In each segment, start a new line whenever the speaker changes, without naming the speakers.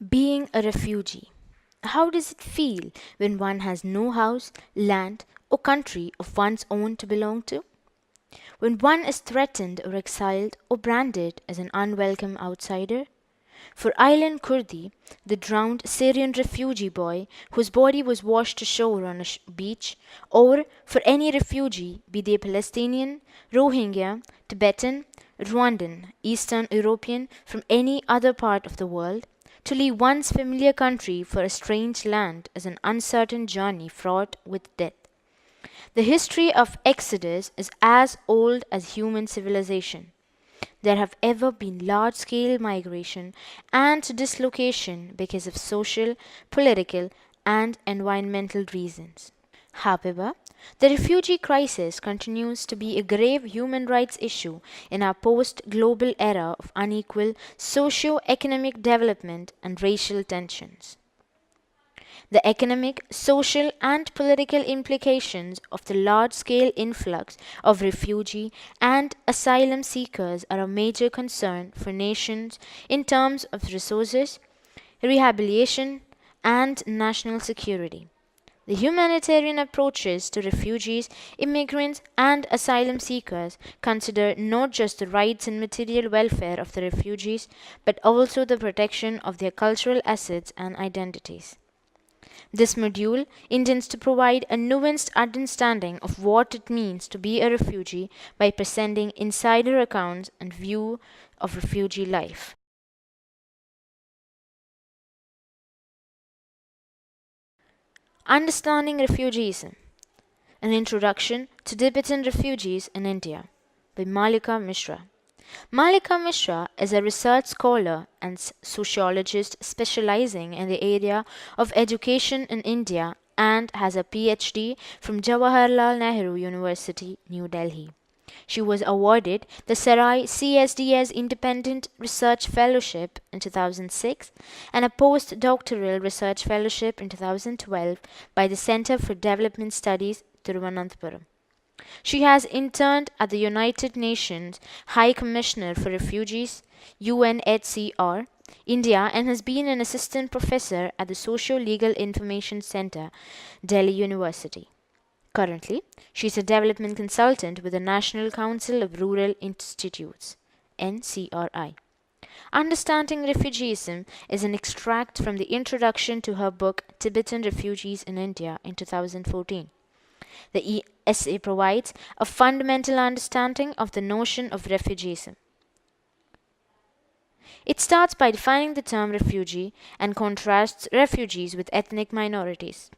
Being a refugee. How does it feel when one has no house, land, or country of one's own to belong to? When one is threatened or exiled or branded as an unwelcome outsider? For Aylan Kurdi, the drowned Syrian refugee boy whose body was washed ashore on a beach, or for any refugee, be they Palestinian, Rohingya, Tibetan, Rwandan, Eastern European, from any other part of the world, to leave one's familiar country for a strange land is an uncertain journey fraught with death. The history of Exodus is as old as human civilization. There have ever been large scale migration and dislocation because of social, political, and environmental reasons. However, the refugee crisis continues to be a grave human rights issue in our post global era of unequal socio economic development and racial tensions. The economic, social, and political implications of the large scale influx of refugee and asylum seekers are a major concern for nations in terms of resources, rehabilitation, and national security. The humanitarian approaches to refugees, immigrants, and asylum seekers consider not just the rights and material welfare of the refugees, but also the protection of their cultural assets and identities. This module intends to provide a nuanced understanding of what it means to be a refugee by presenting insider accounts and view of refugee life. Understanding Refugee Ism. An Introduction to Tibetan Refugees in India by Malika Mishra. Malika Mishra is a research scholar and sociologist specializing in the area of education in India and has a PhD from Jawaharlal Nehru University, New Delhi. She was awarded the Sarai CSDS Independent Research Fellowship in 2006 and a postdoctoral research fellowship in 2012 by the Center for Development Studies, Thiruvananthapuram. She has interned at the United Nations High Commissioner for Refugees, UNHCR, India, and has been an assistant professor at the Socio-Legal Information Center, Delhi University. Currently, she is a development consultant with the National Council of Rural Institutes, NCRI. Understanding Refugeeism is an extract from the introduction to her book Tibetan Refugees in India in 2014. The essay provides a fundamental understanding of the notion of refugeeism. It starts by defining the term refugee and contrasts refugees with ethnic minorities.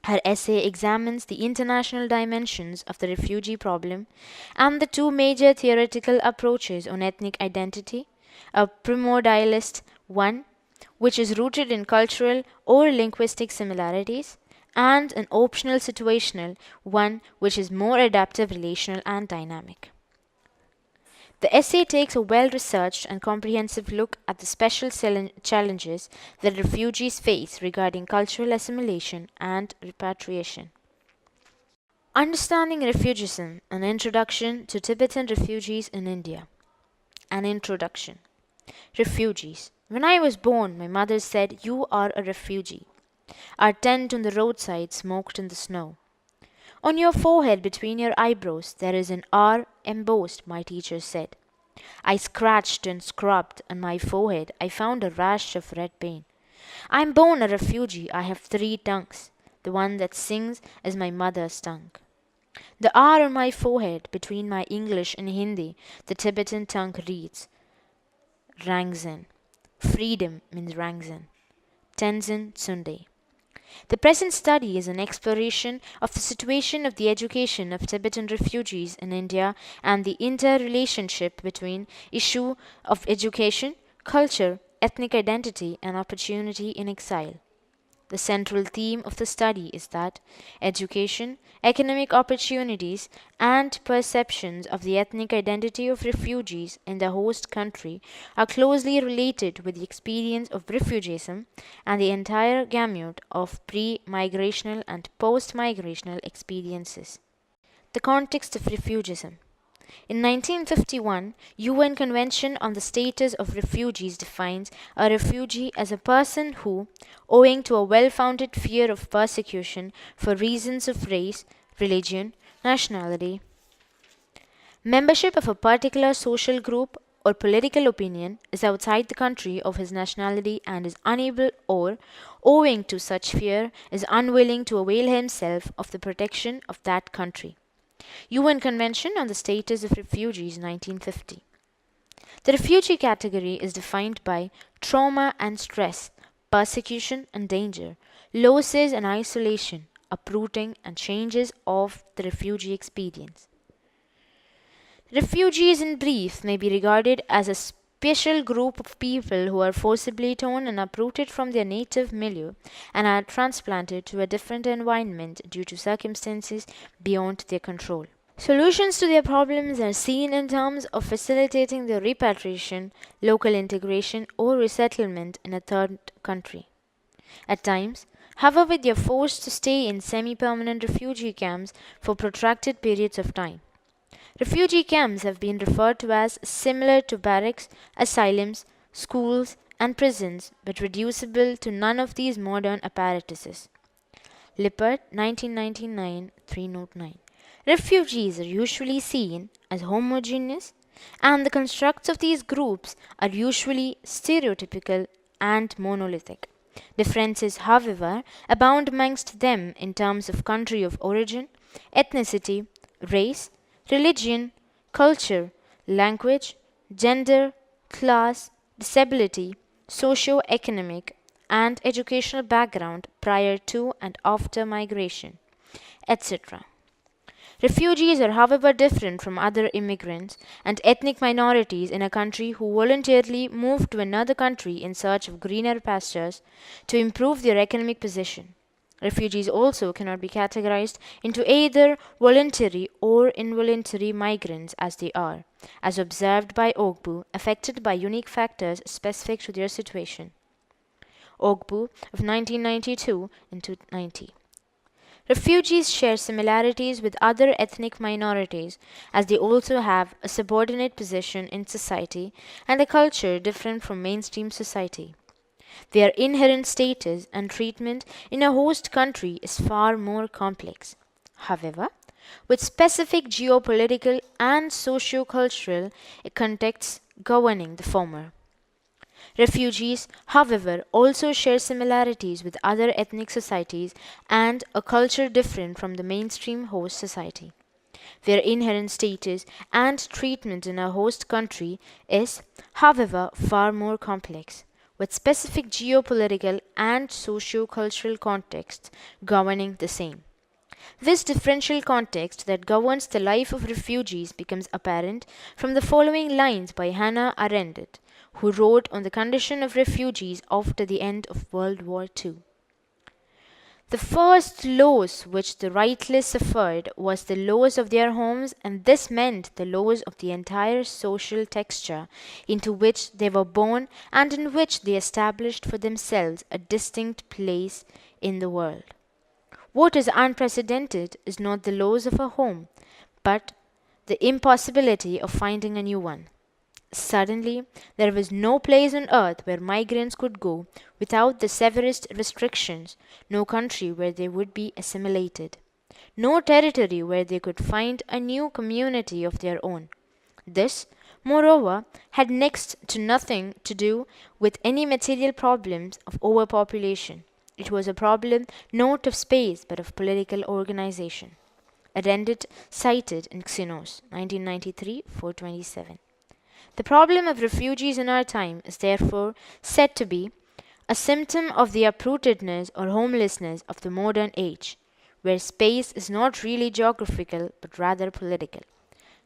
Her essay examines the international dimensions of the refugee problem and the two major theoretical approaches on ethnic identity, a primordialist one, which is rooted in cultural or linguistic similarities, and an optional situational one, which is more adaptive, relational, and dynamic. The essay takes a well researched and comprehensive look at the special challenges that refugees face regarding cultural assimilation and repatriation. Understanding Refugeeism, an introduction to Tibetan refugees in India. An introduction. Refugees. When I was born, my mother said, "You are a refugee." Our tent on the roadside smoked in the snow. "On your forehead between your eyebrows there is an R embossed," my teacher said. I scratched and scrubbed on my forehead. I found a rash of red paint. "I am born a refugee. I have three tongues. The one that sings is my mother's tongue." The R on my forehead between my English and Hindi, the Tibetan tongue reads Rangzan. Freedom means Rangzan. Tenzin Tsunde. The present study is an exploration of the situation of the education of Tibetan refugees in India and the interrelationship between issue of education, culture, ethnic identity, and opportunity in exile. The central theme of the study is that education, economic opportunities, and perceptions of the ethnic identity of refugees in the host country are closely related with the experience of refugeeism and the entire gamut of pre-migrational and post-migrational experiences. The context of refugeeism. In 1951, UN Convention on the Status of Refugees defines a refugee as a person who, owing to a well-founded fear of persecution for reasons of race, religion, nationality, membership of a particular social group, or political opinion, is outside the country of his nationality and is unable or, owing to such fear, is unwilling to avail himself of the protection of that country. UN Convention on the Status of Refugees 1950. The refugee category is defined by trauma and stress, persecution and danger, losses and isolation, uprooting and changes of the refugee experience. Refugees, in brief, may be regarded as a special group of people who are forcibly torn and uprooted from their native milieu and are transplanted to a different environment due to circumstances beyond their control. Solutions to their problems are seen in terms of facilitating their repatriation, local integration, or resettlement in a third country. At times, however, they are forced to stay in semi-permanent refugee camps for protracted periods of time. Refugee camps have been referred to as similar to barracks, asylums, schools, and prisons, but reducible to none of these modern apparatuses. Lippert, 1999, 309. Refugees are usually seen as homogeneous, and the constructs of these groups are usually stereotypical and monolithic. Differences, however, abound amongst them in terms of country of origin, ethnicity, race, religion, culture, language, gender, class, disability, socio-economic, and educational background prior to and after migration, etc. Refugees are, however, different from other immigrants and ethnic minorities in a country who voluntarily move to another country in search of greener pastures to improve their economic position. Refugees also cannot be categorized into either voluntary or involuntary migrants as they are, as observed by Ogbu, affected by unique factors specific to their situation. Ogbu of 1992 into 90. Refugees share similarities with other ethnic minorities as they also have a subordinate position in society and a culture different from mainstream society. Their inherent status and treatment in a host country is far more complex. However, with specific geopolitical and socio-cultural contexts governing the former. Refugees, however, also share similarities with other ethnic societies and a culture different from the mainstream host society. Their inherent status and treatment in a host country is, however, far more complex, with specific geopolitical and socio-cultural contexts governing the same. This differential context that governs the life of refugees becomes apparent from the following lines by Hannah Arendt, who wrote on the condition of refugees after the end of World War II. The first loss which the rightless suffered was the loss of their homes, and this meant the loss of the entire social texture into which they were born and in which they established for themselves a distinct place in the world. What is unprecedented is not the loss of a home, but the impossibility of finding a new one. Suddenly, there was no place on earth where migrants could go without the severest restrictions, no country where they would be assimilated, no territory where they could find a new community of their own. This, moreover, had next to nothing to do with any material problems of overpopulation. It was a problem not of space but of political organization. Arendt cited in Xenos, 1993, 427. The problem of refugees in our time is therefore said to be a symptom of the uprootedness or homelessness of the modern age, where space is not really geographical but rather political.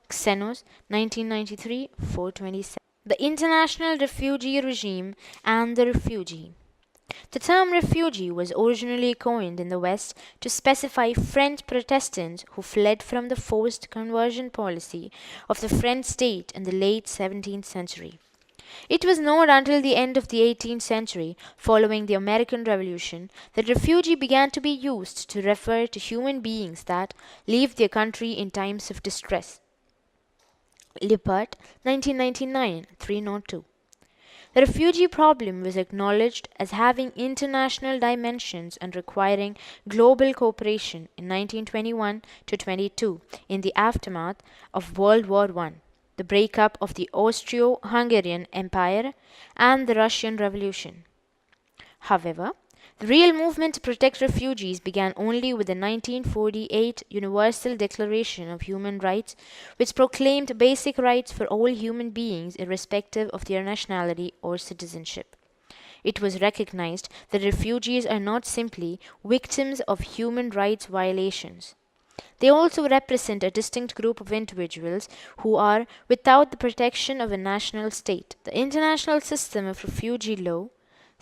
Xenos, 1993, 427. The international refugee regime and the refugee. The term refugee was originally coined in the West to specify French Protestants who fled from the forced conversion policy of the French state in the late 17th century. It was not until the end of the 18th century, following the American Revolution, that refugee began to be used to refer to human beings that leave their country in times of distress. Lippert, 1999, 302. The refugee problem was acknowledged as having international dimensions and requiring global cooperation in 1921 to 22 in the aftermath of World War I, the breakup of the Austro-Hungarian Empire, and the Russian Revolution. However, the real movement to protect refugees began only with the 1948 Universal Declaration of Human Rights, which proclaimed basic rights for all human beings irrespective of their nationality or citizenship. It was recognized that refugees are not simply victims of human rights violations. They also represent a distinct group of individuals who are without the protection of a national state. The international system of refugee law,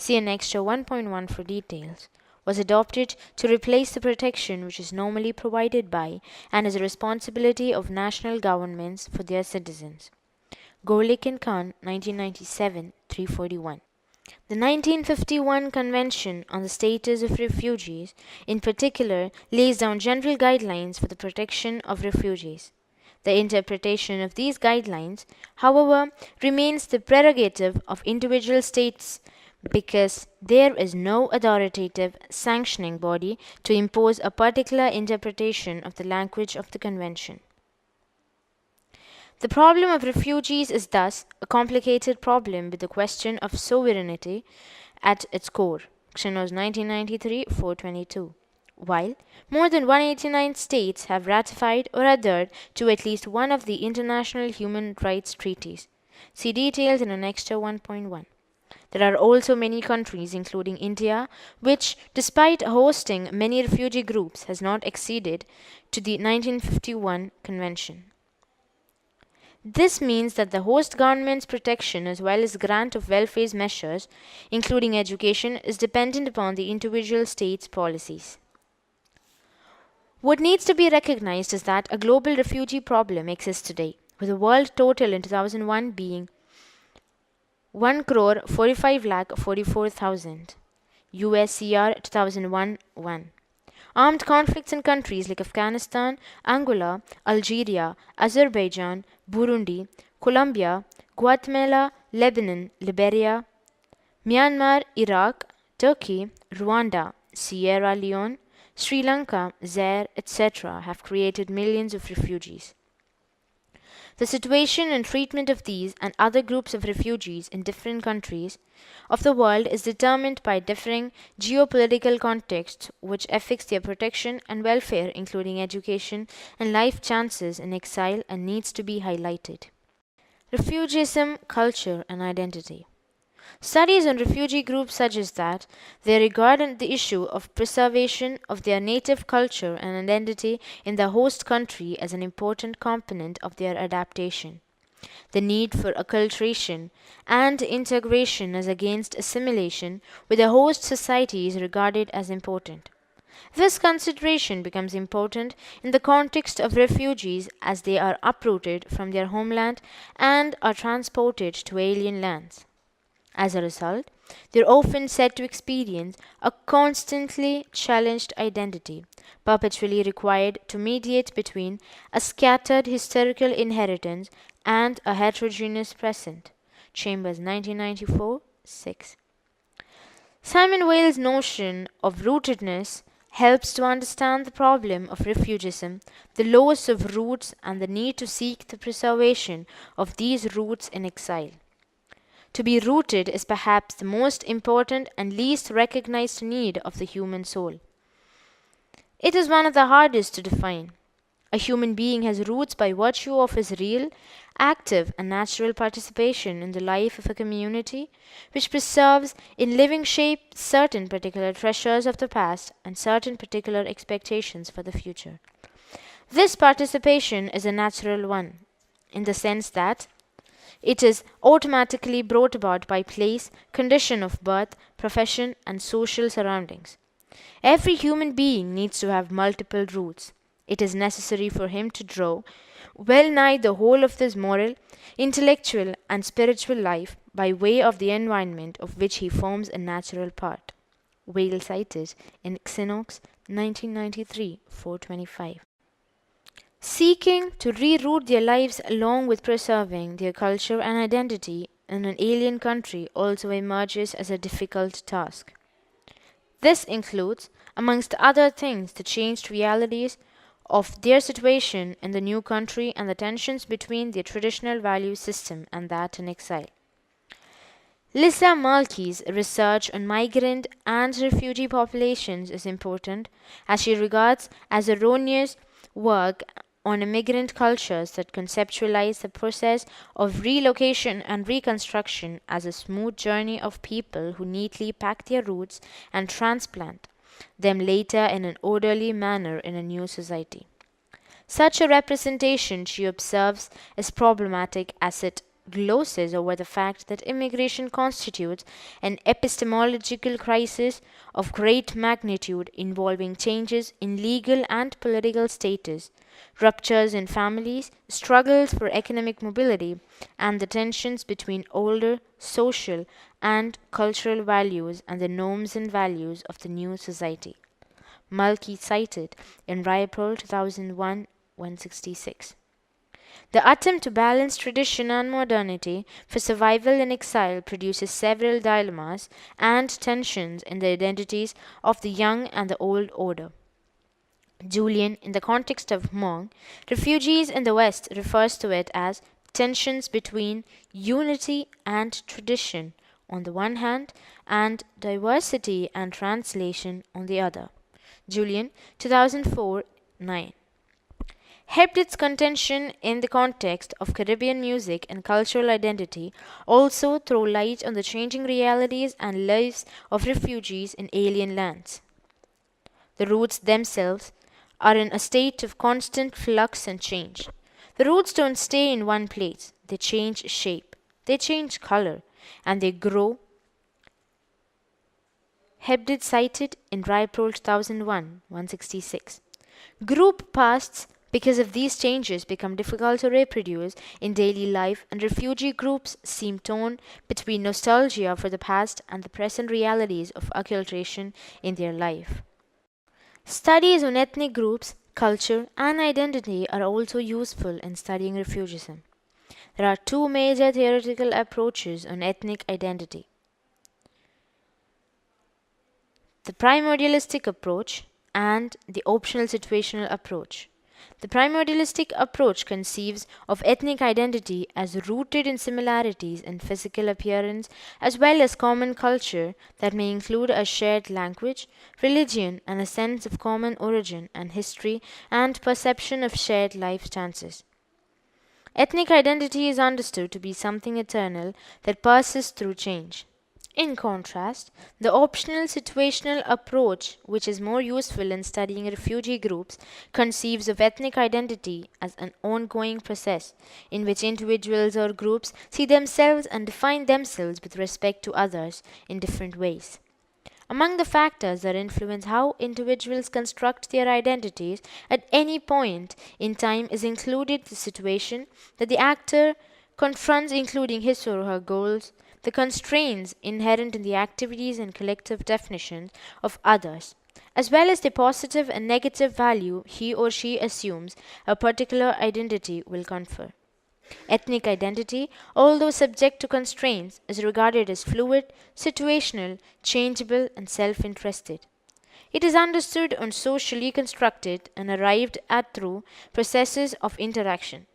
see Annexure 1.1 for details, was adopted to replace the protection which is normally provided by and is a responsibility of national governments for their citizens. Gorlick and Khan, 1997, 341. The 1951 Convention on the Status of Refugees, in particular, lays down general guidelines for the protection of refugees. The interpretation of these guidelines, however, remains the prerogative of individual states because there is no authoritative sanctioning body to impose a particular interpretation of the language of the Convention. The problem of refugees is thus a complicated problem with the question of sovereignty at its core. Xenos 1993 422. While more than 189 states have ratified or adhered to at least one of the international human rights treaties. See details in Annexure 1.1. There are also many countries, including India, which, despite hosting many refugee groups, has not acceded to the 1951 Convention. This means that the host government's protection as well as grant of welfare measures, including education, is dependent upon the individual state's policies. What needs to be recognized is that a global refugee problem exists today, with the world total in 2001 being 1,45,44,000 USCR 2001-1. Armed conflicts in countries like Afghanistan, Angola, Algeria, Azerbaijan, Burundi, Colombia, Guatemala, Lebanon, Liberia, Myanmar, Iraq, Turkey, Rwanda, Sierra Leone, Sri Lanka, Zaire, etc. have created millions of refugees. The situation and treatment of these and other groups of refugees in different countries of the world is determined by differing geopolitical contexts which affects their protection and welfare, including education and life chances in exile, and needs to be highlighted. Refugeeism, culture and identity. Studies on refugee groups suggest that they regard the issue of preservation of their native culture and identity in the host country as an important component of their adaptation. The need for acculturation and integration as against assimilation with the host society is regarded as important. This consideration becomes important in the context of refugees as they are uprooted from their homeland and are transported to alien lands. As a result, they are often said to experience a constantly challenged identity, perpetually required to mediate between a scattered historical inheritance and a heterogeneous present. Chambers 1994 6. Simon Weil's notion of rootedness helps to understand the problem of refugeeism, the loss of roots, and the need to seek the preservation of these roots in exile. To be rooted is perhaps the most important and least recognized need of the human soul. It is one of the hardest to define. A human being has roots by virtue of his real, active, and natural participation in the life of a community, which preserves in living shape certain particular treasures of the past and certain particular expectations for the future. This participation is a natural one, in the sense that it is automatically brought about by place, condition of birth, profession, and social surroundings. Every human being needs to have multiple roots. It is necessary for him to draw well nigh the whole of his moral, intellectual, and spiritual life by way of the environment of which he forms a natural part. Weil cited in Xenox 1993 425. seeking to reroute their lives along with preserving their culture and identity in an alien country also emerges as a difficult task. This includes, amongst other things, the changed realities of their situation in the new country and the tensions between their traditional value system and that in exile. Lisa Malki's research on migrant and refugee populations is important, as she regards as erroneous work on immigrant cultures that conceptualize the process of relocation and reconstruction as a smooth journey of people who neatly pack their roots and transplant them later in an orderly manner in a new society. Such a representation, she observes, is problematic as it glosses over the fact that immigration constitutes an epistemological crisis of great magnitude involving changes in legal and political status, ruptures in families, struggles for economic mobility, and the tensions between older social and cultural values and the norms and values of the new society. Malki cited in Raipur 2001 166. The attempt to balance tradition and modernity for survival in exile produces several dilemmas and tensions in the identities of the young and the old order. Julian, in the context of Hmong, refugees in the West, refers to it as tensions between unity and tradition on the one hand and diversity and translation on the other. Julian, 2004 9. Hebdit's contention in the context of Caribbean music and cultural identity also throw light on the changing realities and lives of refugees in alien lands. The roots themselves are in a state of constant flux and change. The roots don't stay in one place, they change shape, they change color, and they grow. Hebdit cited in Raipur 2001 166. Group pasts because of these changes become difficult to reproduce in daily life, and refugee groups seem torn between nostalgia for the past and the present realities of acculturation in their life. Studies on ethnic groups, culture, and identity are also useful in studying refugeeism. There are two major theoretical approaches on ethnic identity: the primordialistic approach and the optional situational approach. The primordialistic approach conceives of ethnic identity as rooted in similarities in physical appearance as well as common culture that may include a shared language, religion, and a sense of common origin and history and perception of shared life stances. Ethnic identity is understood to be something eternal that passes through change. In contrast, the optional situational approach, which is more useful in studying refugee groups, conceives of ethnic identity as an ongoing process in which individuals or groups see themselves and define themselves with respect to others in different ways. Among the factors that influence how individuals construct their identities at any point in time is included the situation that the actor confronts, including his or her goals, the constraints inherent in the activities and collective definitions of others, as well as the positive and negative value he or she assumes a particular identity will confer. Ethnic identity, although subject to constraints, is regarded as fluid, situational, changeable, and self interested. It is understood and socially constructed and arrived at through processes of interaction.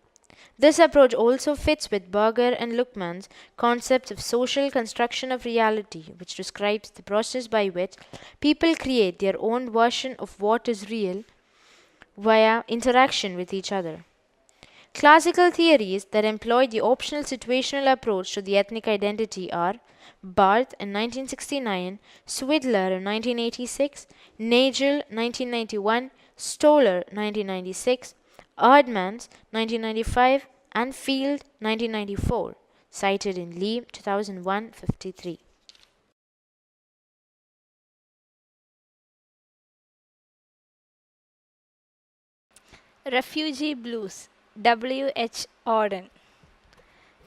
This approach also fits with Berger and Luckmann's concept of social construction of reality, which describes the process by which people create their own version of what is real via interaction with each other. Classical theories that employ the optional situational approach to the ethnic identity are Barth in 1969, Swidler in 1986, Nagel 1991, Stoller 1996, Erdmans 1995, and Field 1994, cited in Lee 2001-53.
Refugee Blues, W. H. Auden.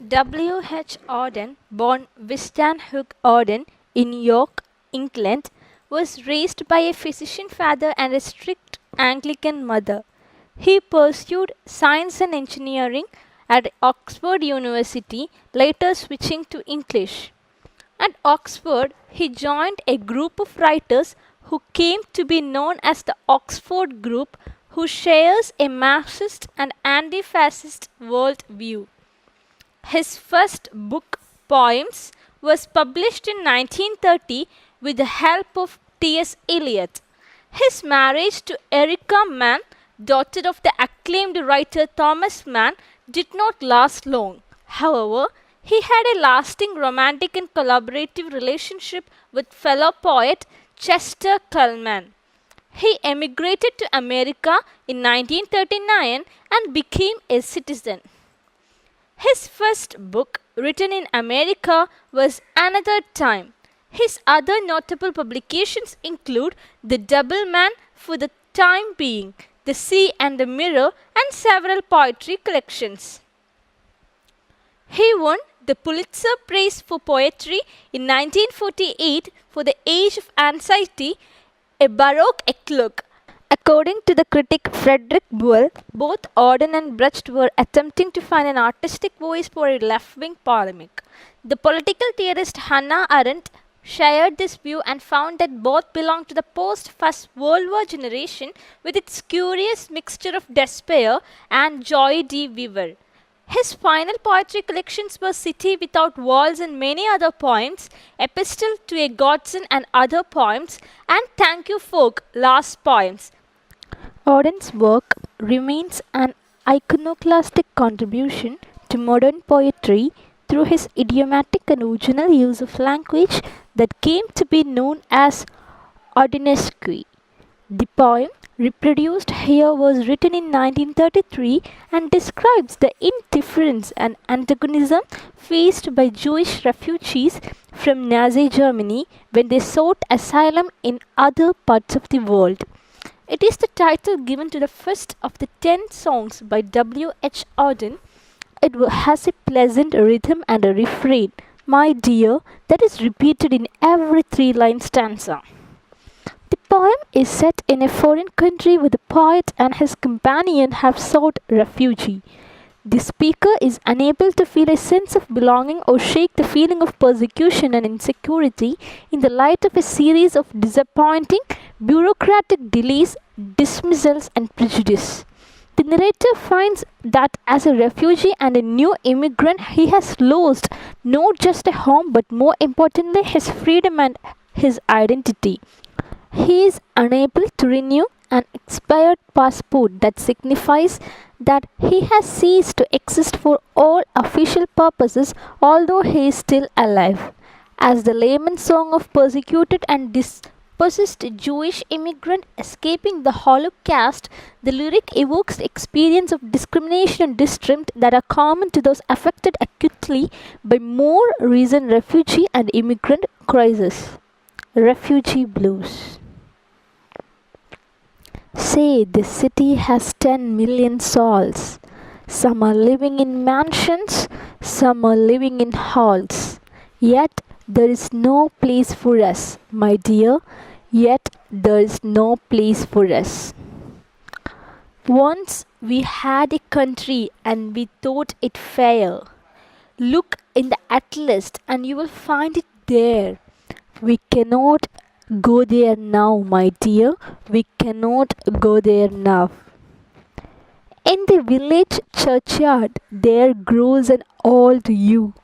W. H. Auden, born Wisdenhoek Auden in York, England, was raised by a physician father and a strict Anglican mother. He pursued science and engineering at Oxford University, later switching to English. At Oxford, he joined a group of writers who came to be known as the Oxford Group, who shares a Marxist and anti-fascist worldview. His first book, Poems, was published in 1930 with the help of T.S. Eliot. His marriage to Erica Mann, daughter of the acclaimed writer Thomas Mann, did not last long. However, he had a lasting romantic and collaborative relationship with fellow poet Chester Cullman. He emigrated to America in 1939 and became a citizen. His first book, written in America, was Another Time. His other notable publications include The Double Man for the Time Being, The Sea and the Mirror, and several poetry collections. He won the Pulitzer Prize for Poetry in 1948 for The Age of Anxiety, a Baroque eclogue. According to the critic Frederick Buell, both Auden and Brecht were attempting to find an artistic voice for a left-wing polemic. The political theorist Hannah Arendt shared this view and found that both belonged to the post-First World War generation with its curious mixture of despair and joie de vivre. His final poetry collections were City Without Walls and many other poems, Epistle to a Godson and other poems, and Thank You Folk, last poems. Auden's work remains an iconoclastic contribution to modern poetry through his idiomatic and original use of language that came to be known as Audenesque. The poem reproduced here was written in 1933 and describes the indifference and antagonism faced by Jewish refugees from Nazi Germany when they sought asylum in other parts of the world. It is the title given to the first of the 10 songs by W. H. Auden. It has a pleasant rhythm and a refrain, "My dear," that is repeated in every 3-line stanza. The poem is set in a foreign country where the poet and his companion have sought refuge. The speaker is unable to feel a sense of belonging or shake the feeling of persecution and insecurity in the light of a series of disappointing bureaucratic delays, dismissals, and prejudice. The narrator finds that as a refugee and a new immigrant, he has lost not just a home but more importantly his freedom and his identity. He is unable to renew an expired passport that signifies that he has ceased to exist for all official purposes, although he is still alive. As the layman song of persecuted and dispossessed Jewish immigrant escaping the Holocaust, the lyric evokes the experience of discrimination and distress that are common to those affected acutely by more recent refugee and immigrant crises. Refugee Blues. Say this city has 10 million souls. Some are living in mansions, some are living in halls. Yet there is no place for us, my dear. Yet there is no place for us. Once we had a country and we thought it fair. Look in the atlas and you will find it there. We cannot go there now, my dear. We cannot go there now. In the village churchyard there grows an old yew.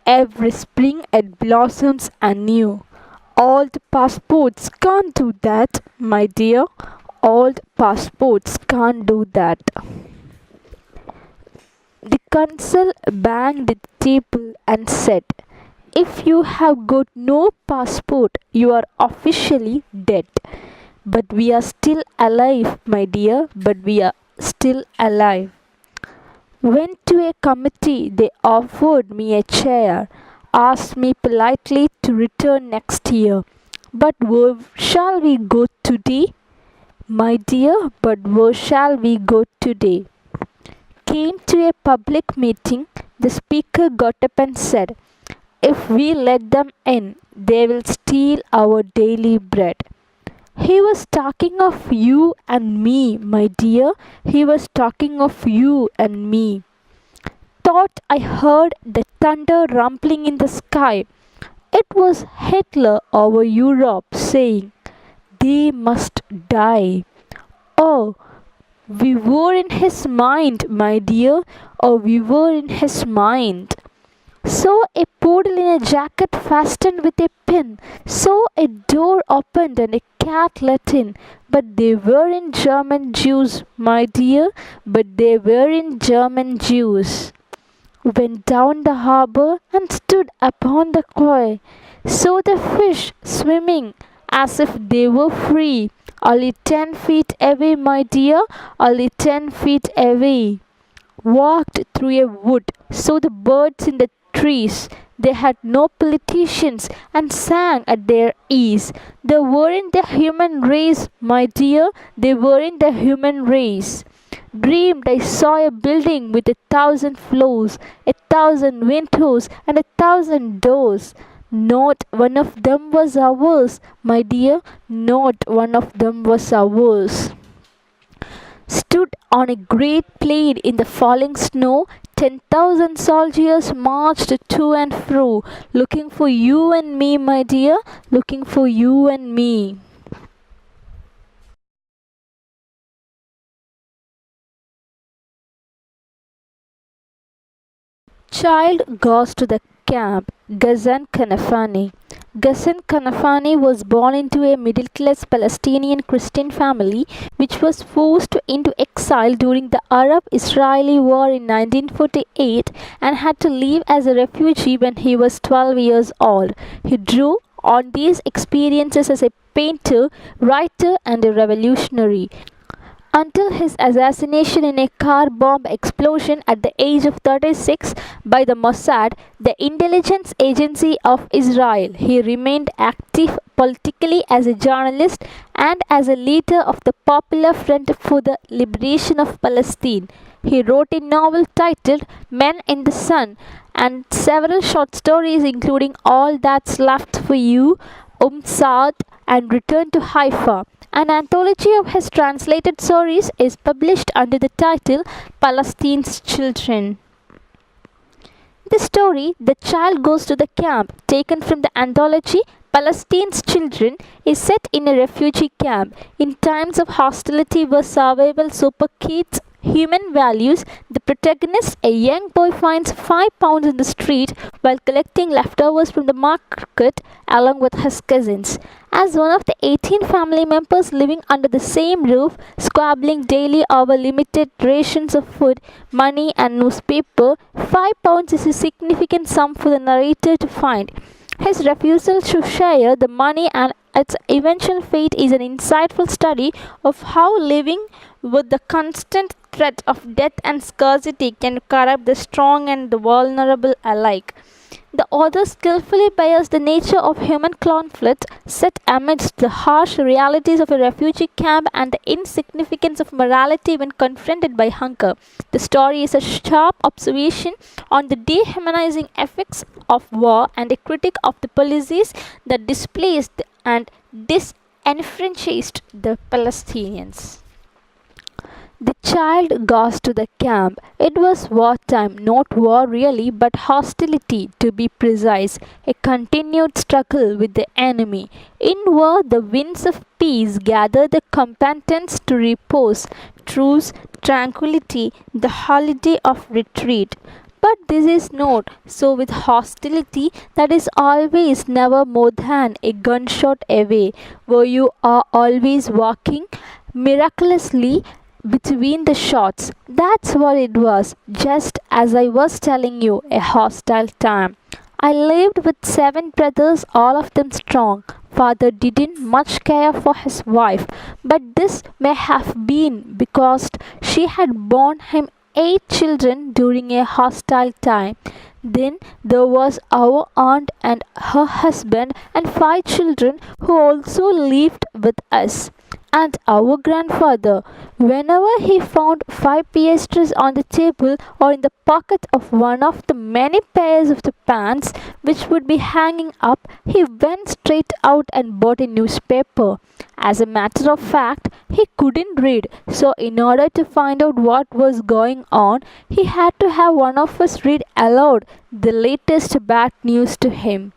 Every spring it blossoms anew. Old passports can't do that, my dear. Old passports can't do that. The consul banged the table and said, "If you have got no passport, you are officially dead. But we are still alive, my dear, but we are still alive." Went to a committee, they offered me a chair, asked me politely to return next year. But where shall we go today? My dear, but where shall we go today? Came to a public meeting, the speaker got up and said, "If we let them in, they will steal our daily bread." He was talking of you and me, my dear. He was talking of you and me. Thought I heard the thunder rumbling in the sky. It was Hitler over Europe saying, "They must die." Oh, we were in his mind, my dear. Oh, we were in his mind. Saw a poodle in a jacket fastened with a pin. Saw a door opened and a cat let in. But they weren't German Jews, my dear. But they weren't German Jews. Went down the harbour and stood upon the quay. Saw the fish swimming as if they were free. Only 10 feet away, my dear. Only 10 feet away. Walked through a wood, saw the birds in the trees. They had no politicians and sang at their ease. They weren't the human race, my dear. They weren't the human race. Dreamed I saw a building with 1,000 floors, 1,000 windows, and 1,000 doors. Not one of them was ours, my dear. Not one of them was ours. Stood on a great plain in the falling snow. 10,000 soldiers marched to and fro, looking for you and me, my dear, looking for you and me. Child goes to the camp. Ghassan Kanafani. Ghassan Kanafani was born into a middle class Palestinian Christian family which was forced into exile during the Arab Israeli War in 1948 and had to leave as a refugee when he was 12 years old. He drew on these experiences as a painter, writer, and a revolutionary until his assassination in a car bomb explosion at the age of 36 by the Mossad, the intelligence agency of Israel. He remained active politically as a journalist and as a leader of the Popular Front for the Liberation of Palestine. He wrote a novel titled Men in the Sun and several short stories including All That's Left for You, Saad, and Return to Haifa. An anthology of his translated stories is published under the title Palestine's Children. The story, The Child Goes to the Camp, taken from the anthology Palestine's Children, is set in a refugee camp. In times of hostility where survival supersedes human values, the protagonist, a young boy, finds £5 in the street while collecting leftovers from the market along with his cousins. As one of the 18 family members living under the same roof, squabbling daily over limited rations of food, money, and newspaper, £5 is a significant sum for the narrator to find. His refusal to share the money and its eventual fate is an insightful study of how living with the constant threat of death and scarcity can corrupt the strong and the vulnerable alike. The author skillfully bears the nature of human conflict set amidst the harsh realities of a refugee camp and the insignificance of morality when confronted by hunger. The story is a sharp observation on the dehumanizing effects of war and a critic of the policies that displaced and disenfranchised the Palestinians. The child goes to the camp. It was wartime, not war really, but hostility to be precise, a continued struggle with the enemy. In war, the winds of peace gather the combatants to repose, truce, tranquility, the holiday of retreat. But this is not so with hostility that is always never more than a gunshot away, where you are always walking miraculously between the shots. That's what it was, just as I was telling you, a hostile time. I lived with 7 brothers, all of them strong. Father didn't much care for his wife, but this may have been because she had borne him 8 children during a hostile time. Then there was our aunt and her husband and 5 children who also lived with us. And our grandfather, whenever he found 5 piastres on the table or in the pocket of one of the many pairs of the pants which would be hanging up, he went straight out and bought a newspaper. As a matter of fact, he couldn't read, so in order to find out what was going on, he had to have one of us read aloud the latest bad news to him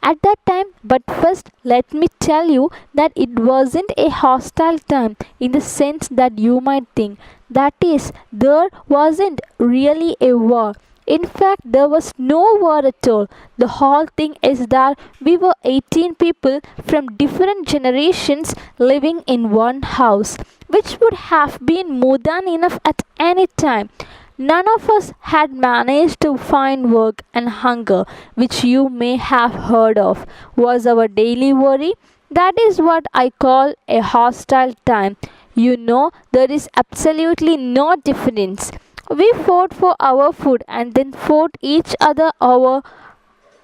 at that time. But first, let me tell you that it wasn't a hostile time in the sense that you might think. That is, there wasn't really a war. In fact, there was no war at all. The whole thing is that we were 18 people from different generations living in one house, which would have been more than enough at any time. None of us had managed to find work, and hunger, which you may have heard of, was our daily worry. That is what I call a hostile time. You know, there is absolutely no difference. We fought for our food and then fought each other over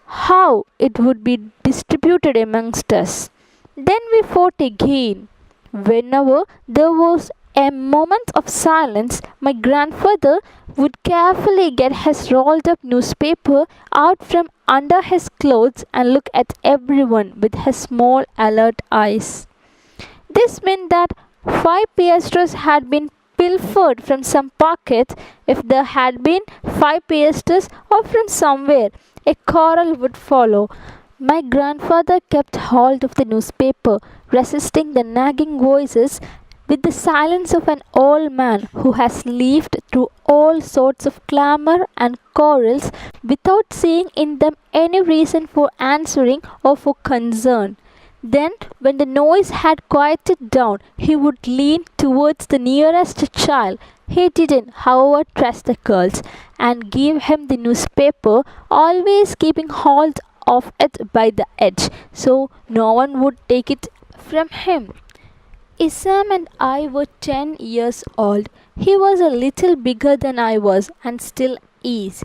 how it would be distributed amongst us. Then we fought again. Whenever there was a moment of silence, my grandfather would carefully get his rolled up newspaper out from under his clothes and look at everyone with his small alert eyes. This meant that 5 piastres had been pilfered from some pocket. If there had been 5 piastres or from somewhere, a quarrel would follow. My grandfather kept hold of the newspaper, resisting the nagging voices with the silence of an old man who has lived through all sorts of clamour and quarrels without seeing in them any reason for answering or for concern. Then, when the noise had quieted down, he would lean towards the nearest child. He didn't, however, trust the girls, and give him the newspaper, always keeping hold of it by the edge, so no one would take it from him. Isam and I were 10 years old. He was a little bigger than I was, and still is,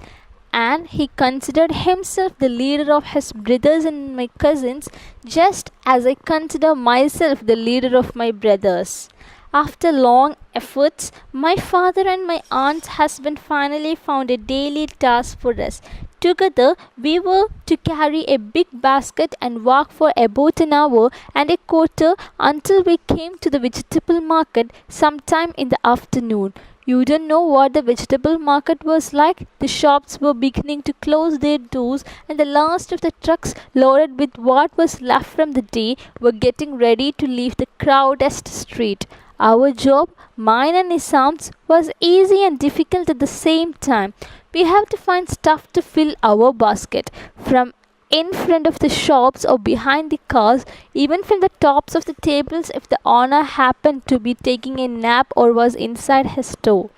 and he considered himself the leader of his brothers and my cousins, just as I consider myself the leader of my brothers. After long efforts, my father and my aunt's husband finally found a daily task for us. Together, we were to carry a big basket and walk for about an hour and a quarter until we came to the vegetable market sometime in the afternoon. You don't know what the vegetable market was like. The shops were beginning to close their doors, and the last of the trucks loaded with what was left from the day were getting ready to leave the crowded street. Our job, mine and Nisam's, was easy and difficult at the same time. We have to find stuff to fill our basket from in front of the shops or behind the cars, even from the tops of the tables if the owner happened to be taking a nap or was inside his store.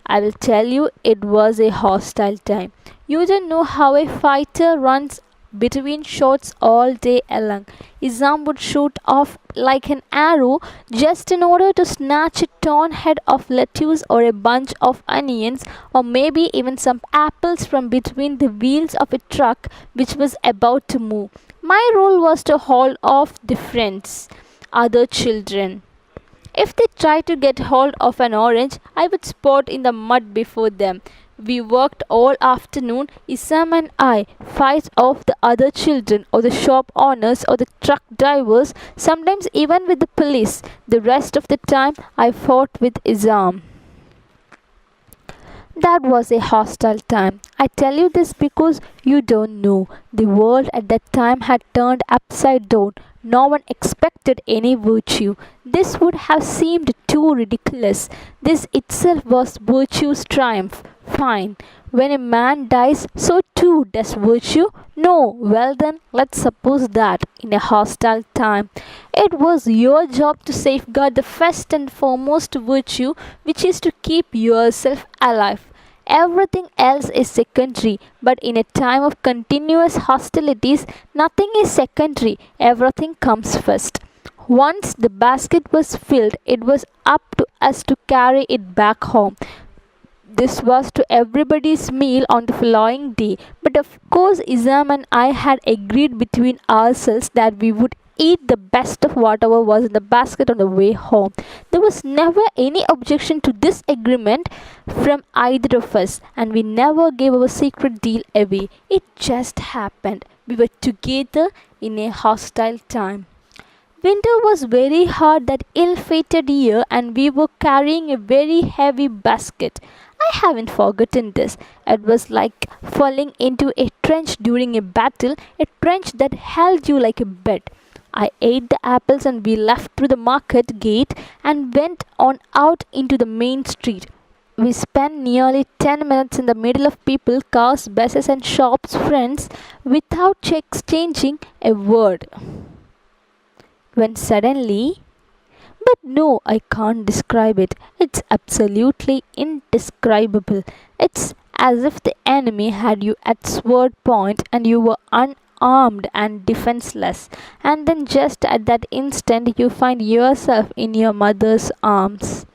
I will tell you, it was a hostile time. You don't know how a fighter runs between shots all day long. Isam would shoot off like an arrow just in order to snatch a torn head of lettuce or a bunch of onions or maybe even some apples from between the wheels of a truck which was about to move. My role was to hold off the friends, other children. If they tried to get hold of an orange, I would spot in the mud before them. We worked all afternoon, Isam and I, fight off the other children or the shop owners or the truck drivers, sometimes even with the police. The rest of the time I fought with Isam. That was a hostile time. I tell you this because you don't know. The world at that time had turned upside down. No one expected any virtue. This would have seemed too ridiculous. This itself was virtue's triumph. Fine. When a man dies, so too does virtue? No. Well then, let's suppose that, in a hostile time, it was your job to safeguard the first and foremost virtue, which is to keep yourself alive. Everything else is secondary, but in a time of continuous hostilities, nothing is secondary, everything comes first. Once the basket was filled, it was up to us to carry it back home. This was to everybody's meal on the following day, but of course Isam and I had agreed between ourselves that we would eat the best of whatever was in the basket on the way home. There was never any objection to this agreement from either of us, and we never gave our secret deal away. It just happened. We were together in a hostile time. Winter was very hard that ill fated year, and we were carrying a very heavy basket. I haven't forgotten this. It was like falling into a trench during a battle, a trench that held you like a bed. I ate the apples and we left through the market gate and went on out into the main street. We spent nearly 10 minutes in the middle of people, cars, buses, and shops, friends, without exchanging a word. When suddenly, but no, I can't describe it. It's absolutely indescribable. It's as if the enemy had you at sword point and you were unarmed and defenseless. And then just at that instant, you find yourself in your mother's arms.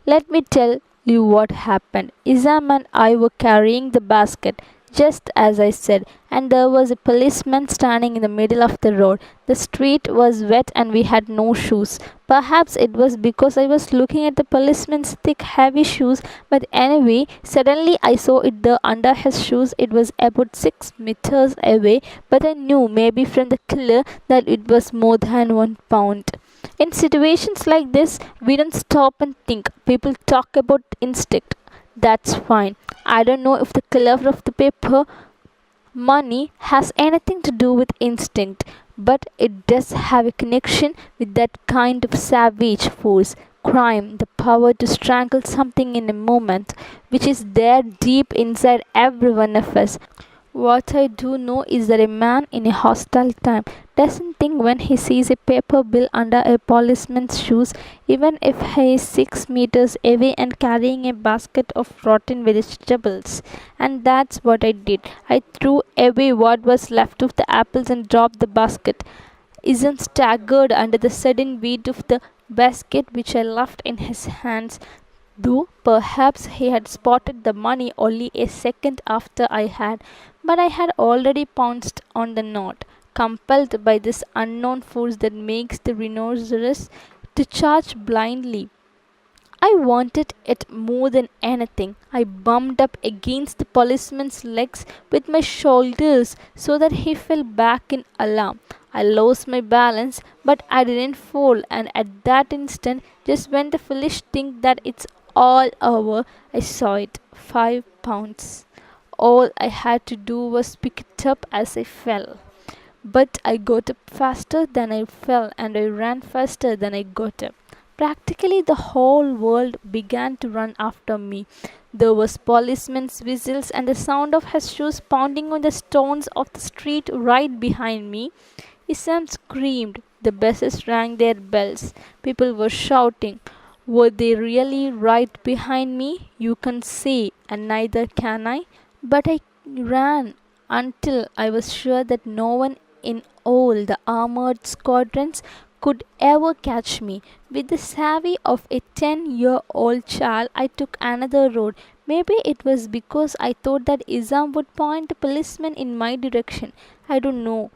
Let me tell you what happened. Isam and I were carrying the basket, just as I said, and there was a policeman standing in the middle of the road. The street was wet and we had no shoes. Perhaps it was because I was looking at the policeman's thick, heavy shoes, but anyway, suddenly I saw it there under his shoes. It was about 6 meters away, but I knew, maybe from the color, that it was more than 1 pound. In situations like this, we don't stop and think. People talk about instinct. That's fine. I don't know if the color of the paper money has anything to do with instinct, but it does have a connection with that kind of savage force, crime, the power to strangle something in a moment, which is there deep inside every one of us. What I do know is that a man in a hostile time doesn't think when he sees a paper bill under a policeman's shoes, even if he is 6 meters away and carrying a basket of rotten vegetables. And that's what I did. I threw away what was left of the apples and dropped the basket. Isn't staggered under the sudden weight of the basket which I left in his hands, though perhaps he had spotted the money only a second after I had, but I had already pounced on the knot, compelled by this unknown force that makes the rhinoceros to charge blindly. I wanted it more than anything. I bumped up against the policeman's legs with my shoulders so that he fell back in alarm. I lost my balance, but I didn't fall, and at that instant, just when the foolish think that it's all over, I saw it. 5 pounds. All I had to do was pick it up as I fell. But I got up faster than I fell, and I ran faster than I got up. Practically the whole world began to run after me. There was policemen's whistles and the sound of his shoes pounding on the stones of the street right behind me. Isam screamed. The buses rang their bells. People were shouting. Were they really right behind me? You can't say, and neither can I. But I ran until I was sure that no one in all the armored squadrons could ever catch me. With the savvy of a 10-year-old child, I took another road. Maybe it was because I thought that Isam would point the policeman in my direction. I don't know.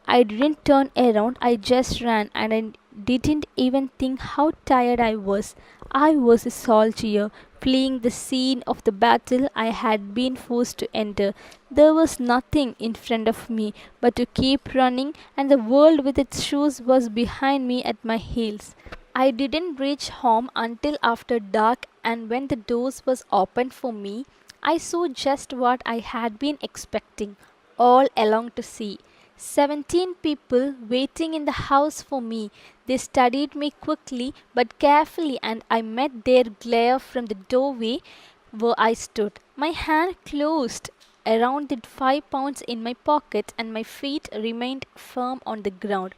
I didn't turn around, I just ran, and I didn't even think how tired I was. I was a soldier, fleeing the scene of the battle I had been forced to enter. There was nothing in front of me but to keep running, and the world with its shoes was behind me at my heels. I didn't reach home until after dark, and when the doors was opened for me, I saw just what I had been expecting all along to see. 17 people waiting in the house for me. They studied me quickly but carefully, and I met their glare from the doorway where I stood. My hand closed around the 5 pounds in my pocket, and my feet remained firm on the ground.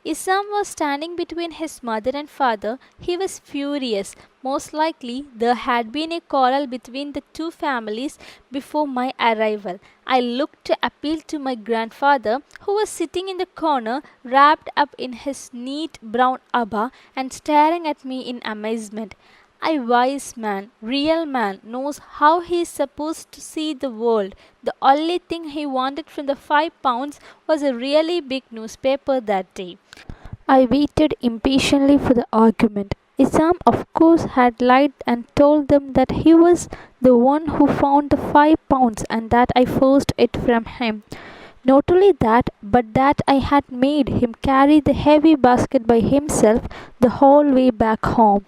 Isam was standing between his mother and father. He was furious. Most likely there had been a quarrel between the two families before my arrival. I looked to appeal to my grandfather, who was sitting in the corner, wrapped up in his neat brown abba and staring at me in amazement. A wise man, real man, knows how he is supposed to see the world. The only thing he wanted from the £5 was a really big newspaper that day. I waited impatiently for the argument. Isam, of course, had lied and told them that he was the one who found the £5 and that I forced it from him. Not only that, but that I had made him carry the heavy basket by himself the whole way back home.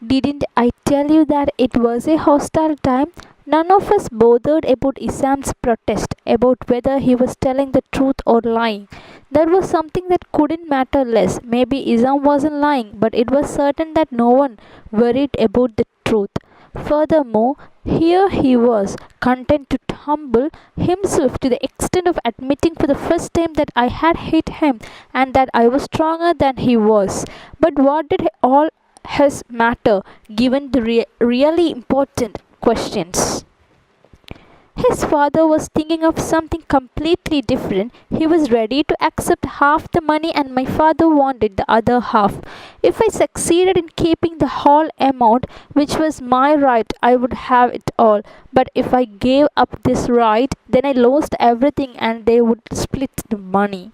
Didn't I tell you that it was a hostile time? None of us bothered about Isam's protest, about whether he was telling the truth or lying. That was something that couldn't matter less. Maybe Isam wasn't lying, but it was certain that no one worried about the truth. Furthermore, here he was, content to humble himself to the extent of admitting for the first time that I had hit him and that I was stronger than he was. But what did all his matter, given the really important questions? His father was thinking of something completely different. He was ready to accept half the money, and my father wanted the other half. If I succeeded in keeping the whole amount, which was my right, I would have it all. But if I gave up this right, then I lost everything and they would split the money.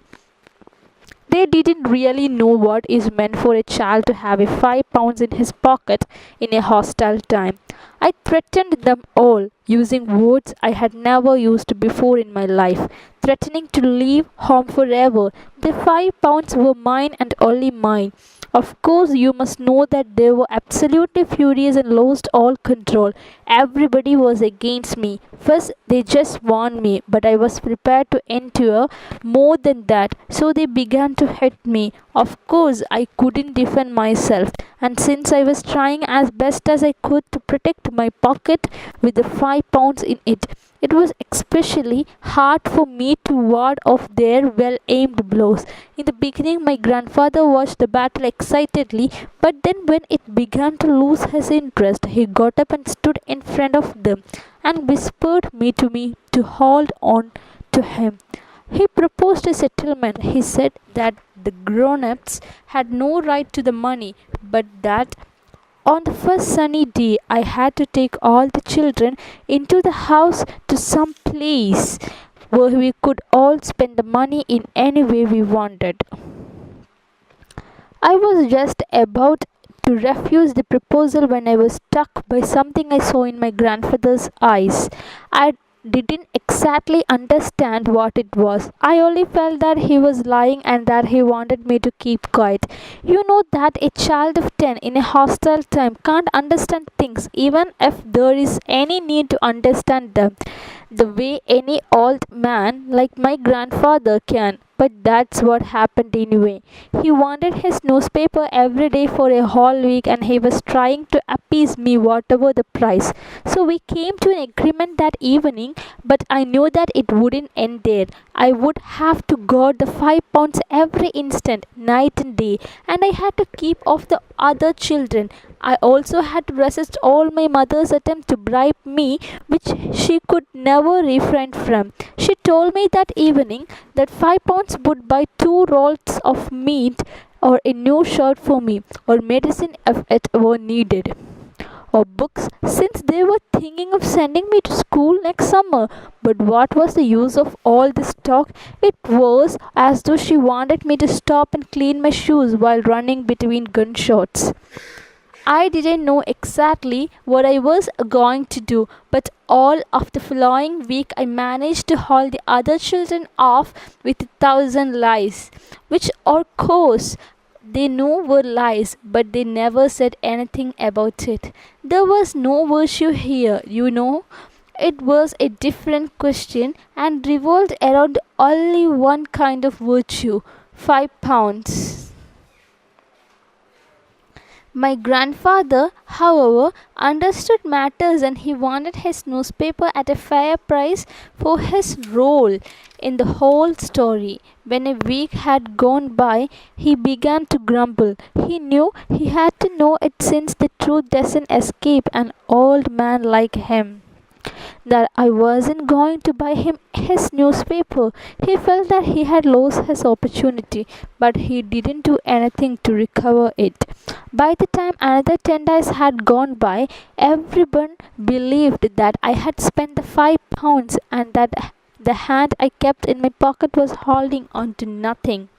They didn't really know what is meant for a child to have a £5 in his pocket in a hostile time. I threatened them all, using words I had never used before in my life, threatening to leave home forever. The £5 were mine and only mine. Of course, you must know that they were absolutely furious and lost all control. Everybody was against me. First, they just warned me, but I was prepared to endure more than that, so they began to hit me. Of course, I couldn't defend myself, and since I was trying as best as I could to protect my pocket with the £5 in it, it was especially hard for me to ward off their well aimed blows. In the beginning, my grandfather watched the battle excitedly, but then, when it began to lose his interest, he got up and stood in front of them and whispered me to hold on to him. He proposed a settlement. He said that the grown ups had no right to the money, but that on the first sunny day I had to take all the children into the house to some place where we could all spend the money in any way we wanted. I was just about to refuse the proposal when I was struck by something I saw in my grandfather's eyes. I didn't exactly understand what it was. I only felt that he was lying and that he wanted me to keep quiet. You know that a child of 10 in a hostile time can't understand things, even if there is any need to understand them, the way any old man like my grandfather can. But that's what happened anyway. He wanted his newspaper every day for a whole week and he was trying to appease me whatever the price. So we came to an agreement that evening, but I knew that it wouldn't end there. I would have to guard the £5 every instant, night and day, and I had to keep off the other children. I also had to resist all my mother's attempts to bribe me, which she could never refrain from. She told me that evening that £5 would buy 2 rolls of meat or a new shirt for me, or medicine if it were needed, or books, since they were thinking of sending me to school next summer. But what was the use of all this talk? It was as though she wanted me to stop and clean my shoes while running between gunshots. I didn't know exactly what I was going to do, but all of the following week I managed to hold the other children off with 1,000 lies, which of course they knew were lies, but they never said anything about it. There was no virtue here, you know. It was a different question and revolved around only one kind of virtue: £5. My grandfather, however, understood matters and he wanted his newspaper at a fair price for his role in the whole story. When a week had gone by, he began to grumble. He knew he had to know it since the truth doesn't escape an old man like him. that I wasn't going to buy him his newspaper. He felt that he had lost his opportunity, but he didn't do anything to recover it. By the time another 10 days had gone by, everyone believed that I had spent the £5 and that the hand I kept in my pocket was holding on to nothing,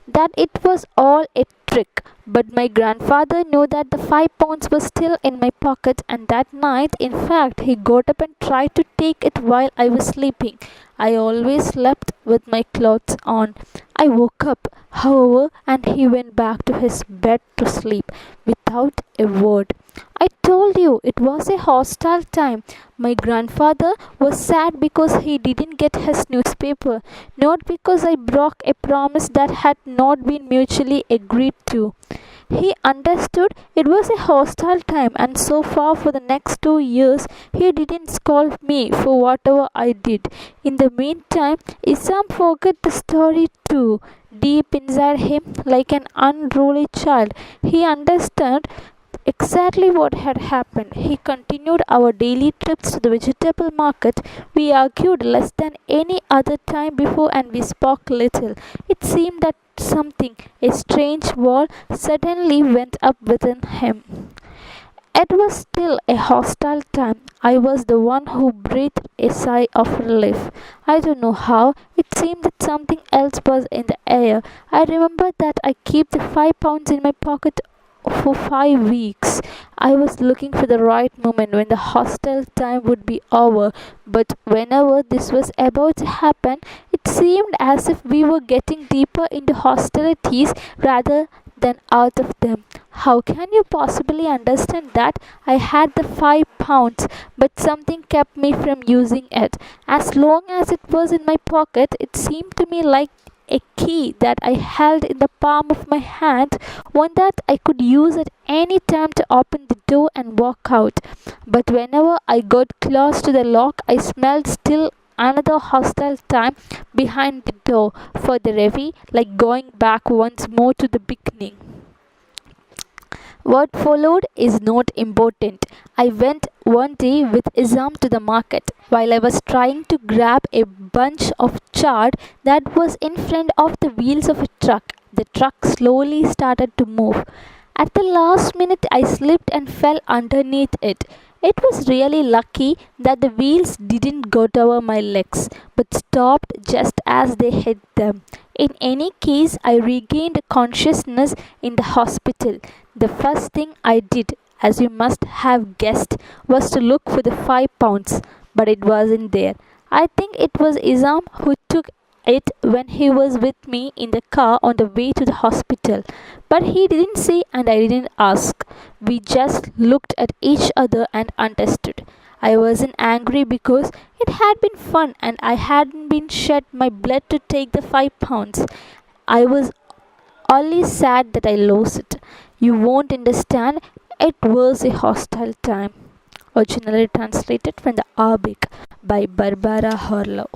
that it was all a trick. But my grandfather knew that the £5 was still in my pocket, and that night, in fact, he got up and tried to take it while I was sleeping. I always slept with my clothes on. I woke up, however, and he went back to his bed to sleep without a word. I told you it was a hostile time. My grandfather was sad because he didn't get his newspaper, not because I broke a promise that had not been mutually agreed to. He understood it was a hostile time, and so far for the next 2 years he didn't scold me for whatever I did. In the meantime, Isam forgot the story too. Deep inside him, like an unruly child, he understood exactly what had happened. He continued our daily trips to the vegetable market. We argued less than any other time before, and we spoke little. It seemed that something, a strange wall, suddenly went up within him. It was still a hostile time. I was the one who breathed a sigh of relief. I don't know how. It seemed that something else was in the air. I remember that I kept the £5 in my pocket for 5 weeks. I was looking for the right moment when the hostile time would be over, but whenever this was about to happen, it seemed as if we were getting deeper into hostilities rather than out of them. How can you possibly understand that? I had the £5, but something kept me from using it. As long as it was in my pocket, it seemed to me like a key that I held in the palm of my hand, one that I could use at any time to open the door and walk out. But whenever I got close to the lock, I smelled still another hostile time behind the door for the Revi, like going back once more to the beginning. What followed is not important. I went one day with Isam to the market. While I was trying to grab a bunch of chard that was in front of the wheels of a truck, the truck slowly started to move. At the last minute, I slipped and fell underneath it. It was really lucky that the wheels didn't go over my legs, but stopped just as they hit them. In any case, I regained consciousness in the hospital. The first thing I did, as you must have guessed, was to look for the £5, but it wasn't there. I think it was Isam who took it when he was with me in the car on the way to the hospital. But he didn't say, and I didn't ask. We just looked at each other and understood. I wasn't angry because it had been fun and I hadn't been shed my blood to take the £5. I was only sad that I lost it. You won't understand. It was a hostile time. Originally translated from the Arabic by Barbara Harlow.